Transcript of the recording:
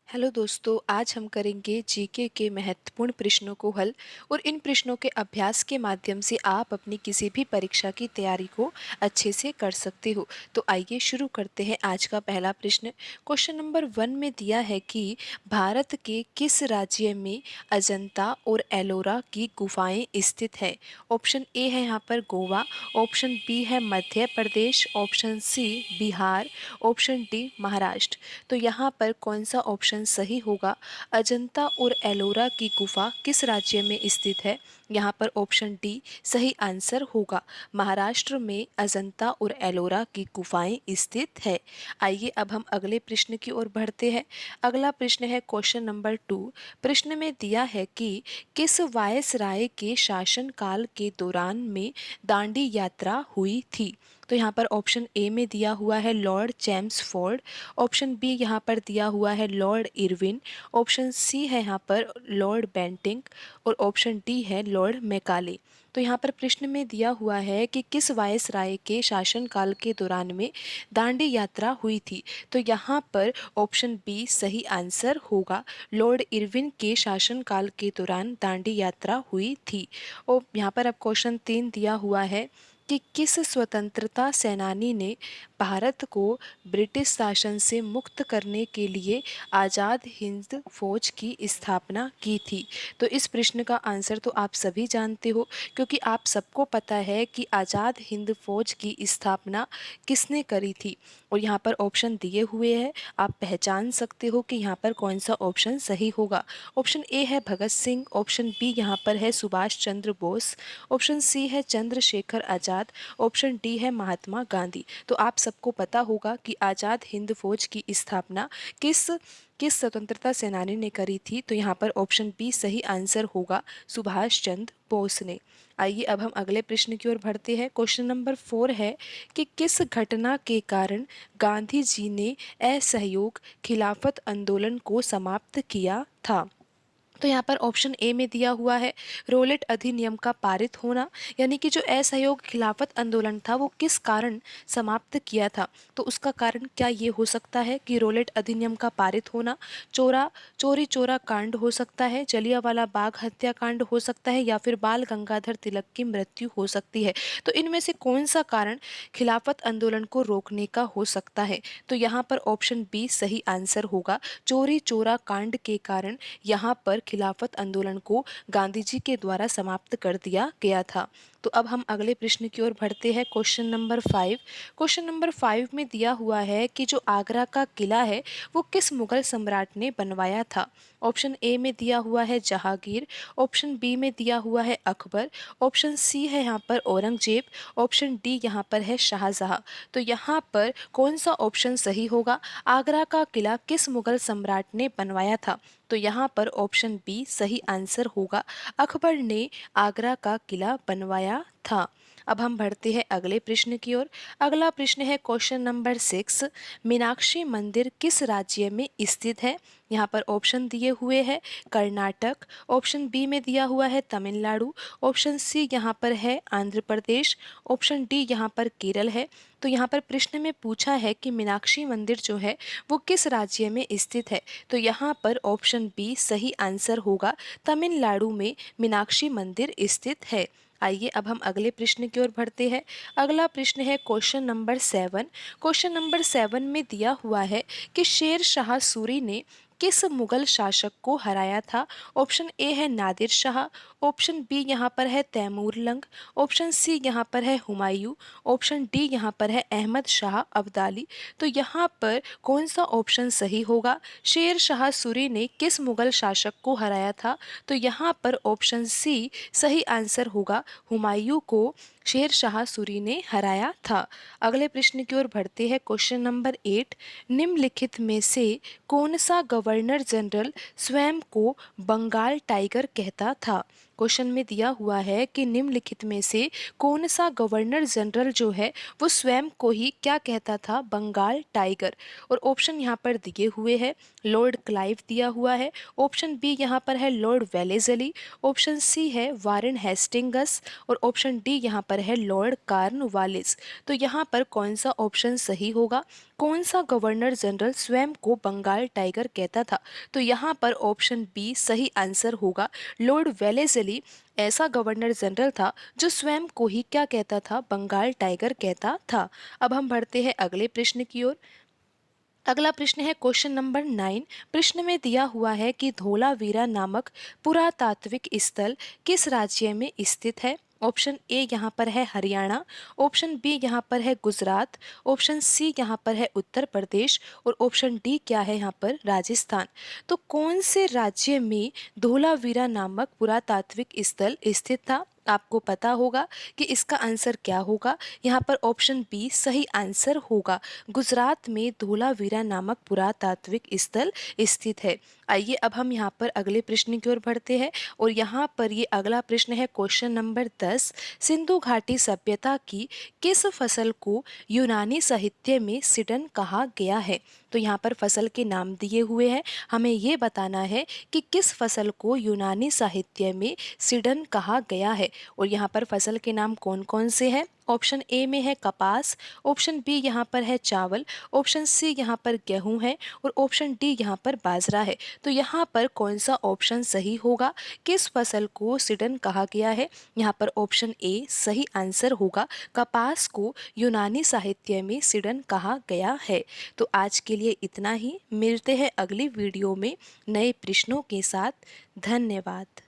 Hello दोस्तों, आज हम करेंगे जीके के महत्वपूर्ण प्रश्नों को हल और इन प्रश्नों के अभ्यास के माध्यम से आप अपनी किसी भी परीक्षा की तैयारी को अच्छे से कर सकते हो। तो आइए शुरू करते हैं। आज का पहला प्रश्न क्वेश्चन नंबर 1 में दिया है कि भारत के किस राज्य में अजंता और एलोरा की गुफाएं स्थित है। ऑप्शन ए है यहाँ पर गोवा, ऑप्शन बी है Madhya Pradesh, option C Bihar, option D Maharashtra. तो यहाँ पर कौन सा ऑप्शन सही होगा। अजंता और एलोरा की गुफा किस राज्य में स्थित है। यहाँ पर ऑप्शन डी सही आंसर होगा। महाराष्ट्र में अजंता और एलोरा की गुफाएं स्थित है। आइए अब हम अगले प्रश्न की ओर बढ़ते हैं। अगला प्रश्न है क्वेश्चन नंबर 2। प्रश्न में दिया है कि किस वायसराय के शासनकाल के दौरान में दांडी यात्रा हुई थी। तो यहाँ पर ऑप्शन ए में दिया हुआ है लॉर्ड चैम्सफोर्ड, ऑप्शन बी यहाँ पर दिया हुआ है लॉर्ड इरविन, ऑप्शन सी है यहाँ पर लॉर्ड बेंटिंक और ऑप्शन डी है लॉर्ड मैकाले। तो यहाँ पर प्रश्न में दिया हुआ है कि किस वायसराय के शासनकाल के दौरान में दांडी यात्रा हुई थी। तो यहाँ पर ऑप्शन बी सही आंसर होगा। लॉर्ड इरविन के शासनकाल के दौरान दांडी यात्रा हुई थी। और यहाँ पर अब क्वेश्चन 3 दिया हुआ है कि किस स्वतंत्रता सेनानी ने भारत को ब्रिटिश शासन से मुक्त करने के लिए आज़ाद हिंद फौज की स्थापना की थी। तो इस प्रश्न का आंसर तो आप सभी जानते हो, क्योंकि आप सबको पता है कि आज़ाद हिंद फौज की स्थापना किसने करी थी। और यहाँ पर ऑप्शन दिए हुए हैं, आप पहचान सकते हो कि यहाँ पर कौन सा ऑप्शन सही होगा। ऑप्शन ए है भगत सिंह, ऑप्शन बी यहाँ पर है सुभाष चंद्र बोस, ऑप्शन सी है चंद्रशेखर आज़ाद, ऑप्शन डी है महात्मा गांधी। तो आप सबको पता होगा कि आज़ाद हिंद फौज की स्थापना किस किस स्वतंत्रता सेनानी ने करी थी। तो यहाँ पर ऑप्शन बी सही आंसर होगा, सुभाष चंद्र बोस ने। आइए अब हम अगले प्रश्न की ओर बढ़ते हैं। क्वेश्चन नंबर 4 है कि किस घटना के कारण गांधी जी ने असहयोग खिलाफत आंदोलन को समाप्त किया था। तो यहाँ पर ऑप्शन ए में दिया हुआ है रोलेट अधिनियम का पारित होना, यानी कि जो असहयोग खिलाफत आंदोलन था वो किस कारण समाप्त किया था। तो उसका कारण क्या ये हो सकता है कि रोलेट अधिनियम का पारित होना, चोरी चोरा कांड हो सकता है, जलियांवाला बाग हत्याकांड हो सकता है, या फिर बाल गंगाधर तिलक की मृत्यु हो सकती है। तो इनमें से कौन सा कारण खिलाफत आंदोलन को रोकने का हो सकता है। तो यहाँ पर ऑप्शन बी सही आंसर होगा। चोरी चोरा कांड के कारण यहाँ पर खिलाफत आंदोलन को गांधी जी के द्वारा समाप्त कर दिया गया था। तो अब हम अगले प्रश्न की ओर बढ़ते हैं। Question number 5। क्वेश्चन नंबर 5 में दिया हुआ है कि जो आगरा का किला है वो किस मुगल सम्राट ने बनवाया था। ऑप्शन ए में दिया हुआ है जहांगीर, ऑप्शन बी में दिया हुआ है अकबर, ऑप्शन सी है यहाँ पर औरंगजेब, ऑप्शन डी यहाँ पर है शाहजहां। तो यहाँ पर कौन सा ऑप्शन सही होगा। आगरा का किला किस मुगल सम्राट ने बनवाया था। तो यहाँ पर ऑप्शन बी सही आंसर होगा, अकबर ने आगरा का किला बनवाया था। अब हम बढ़ते हैं अगले प्रश्न की ओर। अगला प्रश्न है क्वेश्चन नंबर 6। मीनाक्षी मंदिर किस राज्य में स्थित है। यहाँ पर ऑप्शन दिए हुए हैं कर्नाटक, ऑप्शन बी में दिया हुआ है तमिलनाडु, ऑप्शन सी यहाँ पर है आंध्र प्रदेश, ऑप्शन डी यहाँ पर केरल है। तो यहाँ पर प्रश्न में पूछा है कि मीनाक्षी मंदिर जो है वो किस राज्य में स्थित है। तो यहाँ पर ऑप्शन बी सही आंसर होगा, तमिलनाडु में मीनाक्षी मंदिर स्थित है। आइए अब हम अगले प्रश्न की ओर बढ़ते हैं। अगला प्रश्न है क्वेश्चन नंबर 7। क्वेश्चन नंबर 7 में दिया हुआ है कि शेर शाह सूरी ने किस मुगल शासक को हराया था। ऑप्शन ए है नादिर शाह, ऑप्शन बी यहाँ पर है तैमूर लंग, ऑप्शन सी यहाँ पर है हुमायूं, ऑप्शन डी यहाँ पर है अहमद शाह अब्दाली। तो यहाँ पर कौन सा ऑप्शन सही होगा। शेर शाह सूरी ने किस मुगल शासक को हराया था। तो यहाँ पर ऑप्शन सी सही आंसर होगा, हुमायूं को शेर शाह सूरी ने हराया था। अगले प्रश्न की ओर बढ़ते हैं। Question number 8। निम्नलिखित में से कौन सा गवर्नर जनरल स्वयं को बंगाल टाइगर कहता था। क्वेश्चन में दिया हुआ है कि निम्नलिखित में से कौन सा गवर्नर जनरल जो है वो स्वयं को ही क्या कहता था, बंगाल टाइगर। और ऑप्शन यहाँ पर दिए हुए हैं लॉर्ड क्लाइव दिया हुआ है, ऑप्शन बी यहाँ पर है लॉर्ड वेलेजली, ऑप्शन सी है वारेन हेस्टिंगस और ऑप्शन डी यहाँ पर है लॉर्ड कार्नवालिस। तो यहाँ पर कौन सा ऑप्शन सही होगा। कौन सा गवर्नर जनरल स्वयं को बंगाल टाइगर कहता था? तो यहाँ पर ऑप्शन बी सही आंसर होगा। लॉर्ड वेलेस्ली ऐसा गवर्नर जनरल था जो स्वयं को ही क्या कहता था? बंगाल टाइगर कहता था। अब हम बढ़ते हैं अगले प्रश्न की ओर। अगला प्रश्न है क्वेश्चन नंबर 9। प्रश्न में दिया हुआ है कि धोलावीरा नामक पुरातात्विक स्थल किस राज्य में स्थित है? ऑप्शन ए यहाँ पर है हरियाणा, ऑप्शन बी यहाँ पर है गुजरात, ऑप्शन सी यहाँ पर है उत्तर प्रदेश और ऑप्शन डी क्या है यहाँ पर राजस्थान। तो कौन से राज्य में धोलावीरा नामक पुरातात्विक स्थल स्थित था? आपको पता होगा कि इसका आंसर क्या होगा। यहाँ पर ऑप्शन बी सही आंसर होगा। गुजरात में धोलावीरा नामक पुरातात्विक स्थल स्थित है। आइए अब हम यहाँ पर अगले प्रश्न की ओर बढ़ते हैं और यहाँ पर ये अगला प्रश्न है क्वेश्चन नंबर 10। सिंधु घाटी सभ्यता की किस फसल को यूनानी साहित्य में सिडन कहा गया है? तो यहाँ पर फसल के नाम दिए हुए हैं, हमें ये बताना है कि किस फसल को यूनानी साहित्य में सिडन कहा गया है। और यहाँ पर फसल के नाम कौन कौन से हैं? ऑप्शन ए में है कपास, ऑप्शन बी यहाँ पर है चावल, ऑप्शन सी यहाँ पर गेहूं है और ऑप्शन डी यहाँ पर बाजरा है। तो यहाँ पर कौन सा ऑप्शन सही होगा? किस फसल को सिडन कहा गया है? यहाँ पर ऑप्शन ए सही आंसर होगा। कपास को यूनानी साहित्य में सिडन कहा गया है। तो आज के लिए इतना ही। मिलते हैं अगली वीडियो में नए प्रश्नों के साथ। धन्यवाद।